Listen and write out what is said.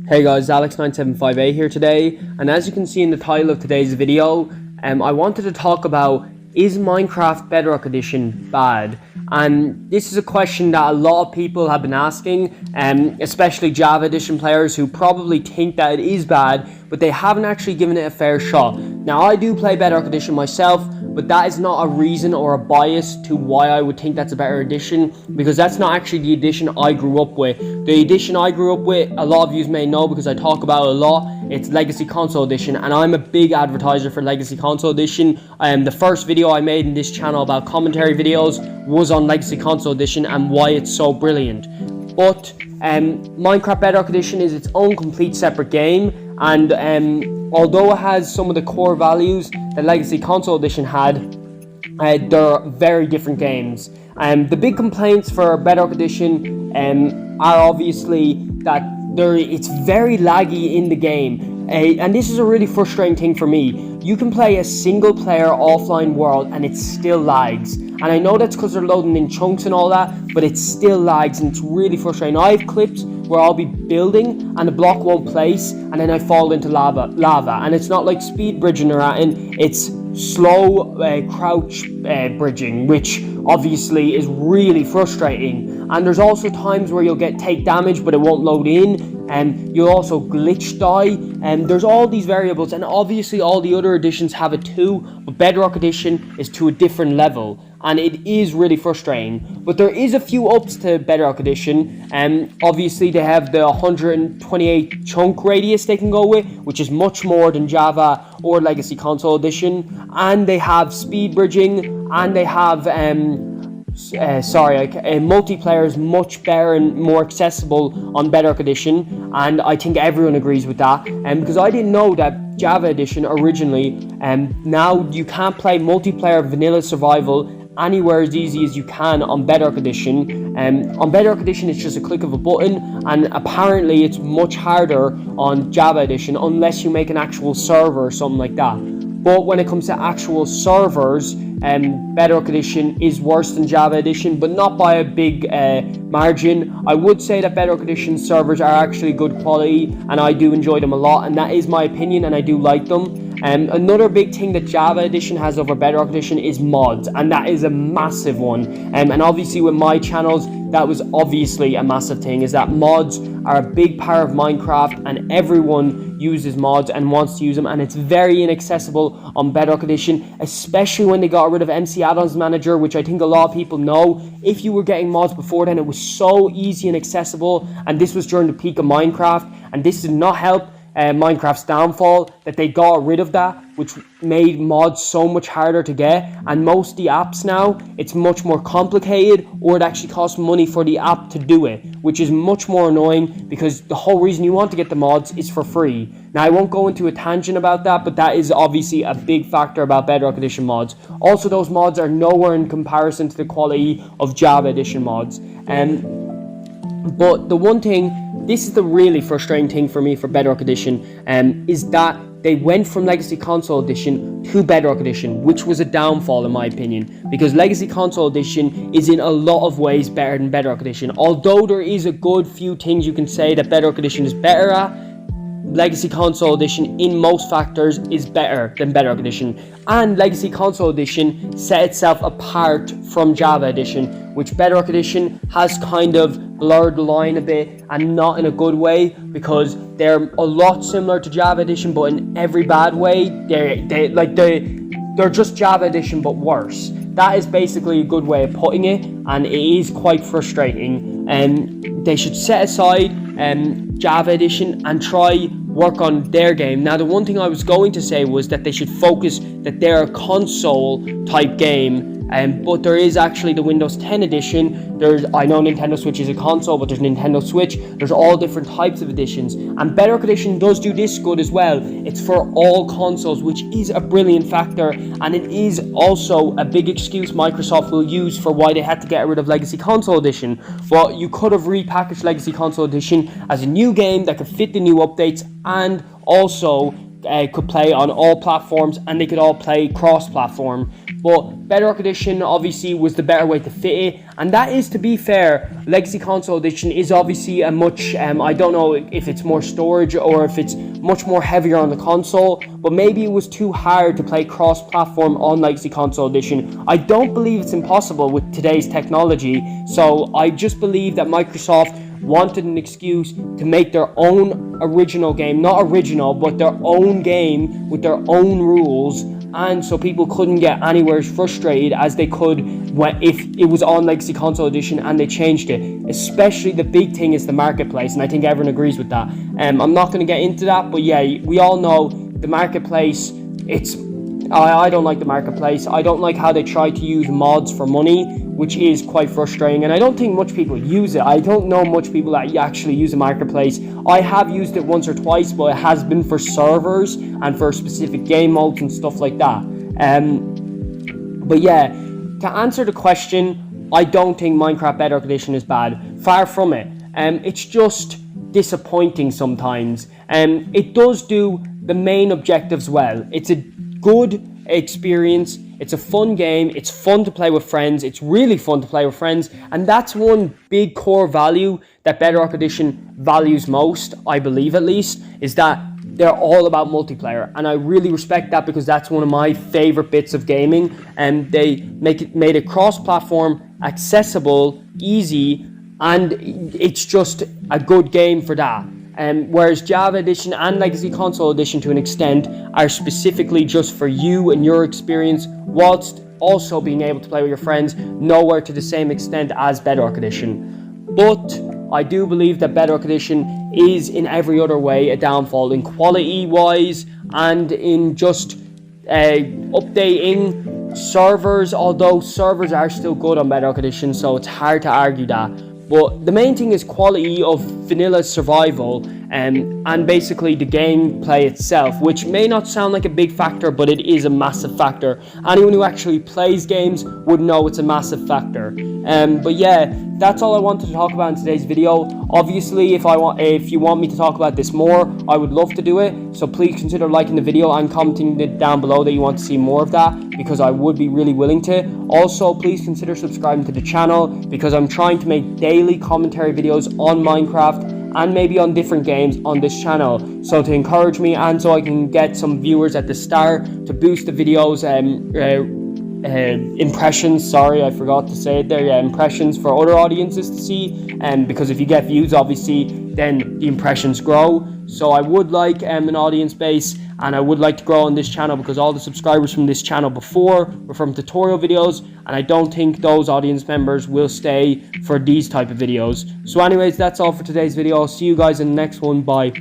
Hey guys, Alex9758 here today, and as you can see in the title of today's video, I wanted to talk about, is Minecraft Bedrock Edition bad? And this is a question that a lot of people have been asking, especially Java Edition players who probably think that it is bad, but they haven't actually given it a fair shot. Now, I do play Bedrock Edition myself, but that is not a reason or a bias to why I would think that's a better edition, because that's not actually the edition I grew up with. The edition I grew up with, a lot of you may know because I talk about it a lot, it's Legacy Console Edition, and I'm a big advertiser for Legacy Console Edition. The first video I made in this channel about commentary videos was on Legacy Console Edition and why it's so brilliant. But Minecraft Bedrock Edition is its own complete separate game, and although it has some of the core values that Legacy Console Edition had, they're very different games. The big complaints for Bedrock Edition are obviously that it's very laggy in the game, and this is a really frustrating thing for me. You can play a single player offline world and it still lags, and I know that's because they're loading in chunks and all that, but it still lags and it's really frustrating. I have clips where I'll be building and the block won't place and then I fall into lava, and it's not like speed bridging or anything, it's slow crouch bridging, which obviously is really frustrating. And there's also times where you'll take damage but it won't load in, and you'll also glitch die, and there's all these variables, and obviously all the other editions have it too, but Bedrock Edition is to a different level, and it is really frustrating. But there is a few ups to Bedrock Edition, and obviously they have the 128 chunk radius they can go with, which is much more than Java or Legacy Console Edition, and they have speed bridging, and they have multiplayer is much better and more accessible on Bedrock Edition, and I think everyone agrees with that. Because I didn't know that Java Edition originally, now you can't play multiplayer vanilla survival anywhere as easy as you can on Bedrock Edition. On Bedrock Edition it's just a click of a button, and apparently it's much harder on Java Edition unless you make an actual server or something like that. But when it comes to actual servers, Bedrock Edition is worse than Java Edition, but not by a big margin. I would say that Bedrock Edition servers are actually good quality, and I do enjoy them a lot, and that is my opinion, and I do like them. Another big thing that Java Edition has over Bedrock Edition is mods, and that is a massive one. And obviously with my channels, that was obviously a massive thing, is that mods are a big part of Minecraft, and everyone uses mods and wants to use them, and it's very inaccessible on Bedrock Edition, especially when they got rid of MC Add-ons Manager, which I think a lot of people know. If you were getting mods before then, it was so easy and accessible, and this was during the peak of Minecraft, and this did not help Minecraft's downfall, that they got rid of that, which made mods so much harder to get. And most of the apps now, it's much more complicated, or it actually costs money for the app to do it, which is much more annoying, because the whole reason you want to get the mods is for free. Now, I won't go into a tangent about that, but that is obviously a big factor about Bedrock Edition mods. Also, those mods are nowhere in comparison to the quality of Java Edition mods. But the one thing, this is the really frustrating thing for me for Bedrock Edition, is that they went from Legacy Console Edition to Bedrock Edition, which was a downfall in my opinion, because Legacy Console Edition is in a lot of ways better than Bedrock Edition. Although there is a good few things you can say that Bedrock Edition is better at, Legacy Console Edition in most factors is better than Bedrock Edition. And Legacy Console Edition set itself apart from Java Edition, which Bedrock Edition has kind of blurred the line a bit, and not in a good way, because they're a lot similar to Java Edition, but in every bad way. They're just Java Edition but worse. That is basically a good way of putting it, and it is quite frustrating. They should set aside Java Edition and try work on their game. Now, the one thing I was going to say was that they should focus that they're a console type game, but there is actually the Windows 10 edition. I know Nintendo Switch is a console, but there's Nintendo Switch. There's all different types of editions, and Bedrock Edition does do this good as well. It's for all consoles, which is a brilliant factor, and it is also a big excuse Microsoft will use for why they had to get rid of Legacy Console Edition. But you could have repackaged Legacy Console Edition as a new game that could fit the new updates, and also could play on all platforms, and they could all play cross-platform. But Bedrock Edition obviously was the better way to fit it, and that is, to be fair, Legacy Console Edition is obviously a much, I don't know if it's more storage or if it's much more heavier on the console, but maybe it was too hard to play cross-platform on Legacy Console Edition. I don't believe it's impossible with today's technology, so I just believe that Microsoft wanted an excuse to make their own original game, not original, but their own game with their own rules, and so people couldn't get anywhere as frustrated as they could if it was on Legacy Console Edition and they changed it. Especially the big thing is the marketplace, and I think everyone agrees with that. I'm not going to get into that, but yeah, we all know the marketplace. I don't like the marketplace. I don't like how they try to use mods for money, which is quite frustrating, and I don't think much people use it. I don't know much people that actually use the marketplace. I have used it once or twice, but it has been for servers and for specific game modes and stuff like that. But yeah, to answer the question, I don't think Minecraft Bedrock Edition is bad. Far from it. It's just disappointing sometimes. It does do the main objectives well. It's a good experience. It's a fun game. It's fun to play with friends. It's really fun to play with friends, and that's one big core value that Bedrock Edition values most, I believe at least, is that they're all about multiplayer, and I really respect that because that's one of my favorite bits of gaming, and they made it cross-platform, accessible, easy, and it's just a good game for that. Whereas Java Edition and Legacy Console Edition, to an extent, are specifically just for you and your experience, whilst also being able to play with your friends, nowhere to the same extent as Bedrock Edition. But I do believe that Bedrock Edition is in every other way a downfall, in quality wise and in just updating servers, although servers are still good on Bedrock Edition, so it's hard to argue that. But the main thing is quality of vanilla survival and basically the gameplay itself, which may not sound like a big factor, but it is a massive factor. Anyone who actually plays games would know it's a massive factor. But yeah, that's all I wanted to talk about in today's video. Obviously, if you want me to talk about this more, I would love to do it. So please consider liking the video and commenting it down below that you want to see more of that, because I would be really willing to. Also, please consider subscribing to the channel, because I'm trying to make daily commentary videos on Minecraft and maybe on different games on this channel, so to encourage me and so I can get some viewers at the start to boost the videos impressions, sorry, I forgot to say it there, yeah, impressions for other audiences to see, because if you get views, obviously, then the impressions grow. So I would like an audience base, and I would like to grow on this channel, because all the subscribers from this channel before were from tutorial videos, and I don't think those audience members will stay for these type of videos. So anyways, that's all for today's video. I'll see you guys in the next one. Bye.